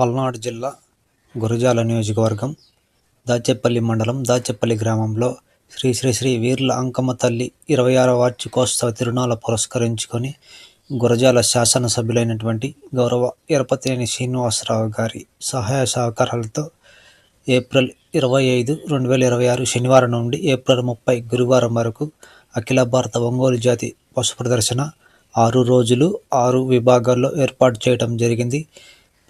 పల్నాడు జిల్లా గురజాల నియోజకవర్గం దాచేపల్లి మండలం దాచేపల్లి గ్రామంలో శ్రీ శ్రీ శ్రీ వీర్ల అంకమ్మ తల్లి 26వ వార్షికోత్సవ తిరునాళ పురస్కరించుకొని గురజాల శాసనసభ్యులైనటువంటి గౌరవ ఎరపతినేని శ్రీనివాసరావు గారి సహాయ సహకారాలతో ఏప్రిల్ 25, 2026 శనివారం నుండి ఏప్రిల్ 30 గురువారం వరకు అఖిల భారత ఒంగోలు జాతి పశు ప్రదర్శన 6 రోజులు 6 విభాగాల్లో ఏర్పాటు చేయడం జరిగింది.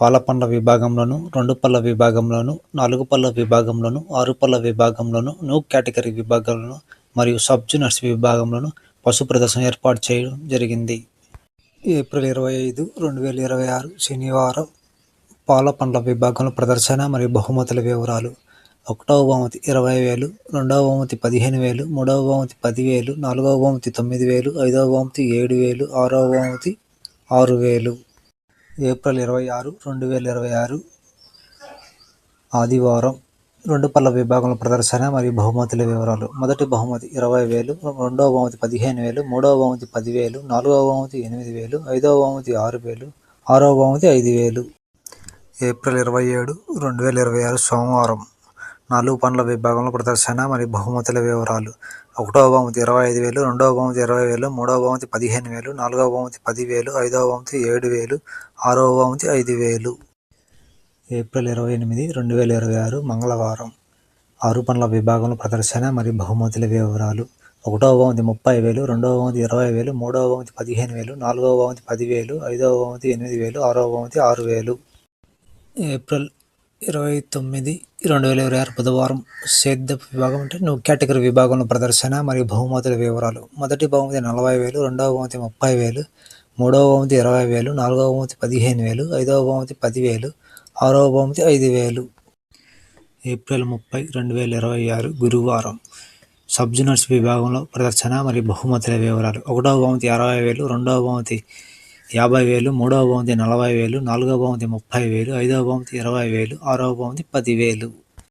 పాలపండ్ల విభాగంలోను, 2 పళ్ళ విభాగంలోను, 4 పళ్ళ విభాగంలోను, 6 పళ్ళ విభాగంలోను, న్యూ కేటగిరీ విభాగంలోను మరియు సబ్ జూనియర్స్ విభాగంలోను పశు ప్రదర్శన ఏర్పాటు చేయడం జరిగింది. ఏప్రిల్ 25, 2026 శనివారం పాలపండ్ల విభాగంలో ప్రదర్శన మరియు బహుమతుల వివరాలు: 1వ బహుమతి 20,000, 2వ బహుమతి 15,000, 3వ బహుమతి 10,000, 4వ బహుమతి 9,000, 5వ బహుమతి 7,000, 6వ బహుమతి 6,000. ఏప్రిల్ 26, 2026 ఆదివారం 2 పళ్ళ విభాగంలో ప్రదర్శన మరియు బహుమతుల వివరాలు: మొదటి బహుమతి 20,000, రెండవ బహుమతి 15,000, మూడవ బహుమతి 10,000, నాలుగవ బహుమతి 8,000, 5వ బహుమతి 6,000, 6వ బహుమతి 5,000. ఏప్రిల్ 27, 2026 సోమవారం 4 పళ్ళ విభాగంలో ప్రదర్శన మరియు బహుమతుల వివరాలు: 1వ బహుమతి 25,000, రెండవ బహుమతి 20,000, మూడవ బహుమతి 15,000, నాలుగవ బహుమతి 10,000, 5వ బహుమతి 7,000, 6వ బహుమతి 5,000. ఏప్రిల్ 28, 2026 మంగళవారం 6 పళ్ళ విభాగంలో ప్రదర్శన మరియు బహుమతుల వివరాలు: 1వ బహుమతి 30,000, రెండవ బహుమతి 20,000, మూడవ బహుమతి 15,000, నాలుగవ బహుమతి 10,000, 5వ బహుమతి 8,000, 6వ బహుమతి 6,000. ఏప్రిల్ 29, 2026 బుధవారం సేద్యపు విభాగం అంటే న్యూ కేటగిరీ విభాగంలో ప్రదర్శన మరియు బహుమతుల వివరాలు: మొదటి బహుమతి 40,000, రెండవ బహుమతి 30,000, మూడవ బహుమతి 20,000, నాలుగవ బహుమతి 15,000, 5వ బహుమతి 10,000, 6వ బహుమతి 5,000. ఏప్రిల్ 30, 2026 గురువారం సబ్ జూనియర్స్ విభాగంలో ప్రదర్శన మరియు బహుమతుల వివరాలు: 1వ బహుమతి 60,000, రెండవ బహుమతి 50,000, మూడవ బహుమతి 40,000, నాలుగవ బహుమతి 30,000, 5వ బహుమతి 20,000, 6వ బహుమతి 10,000.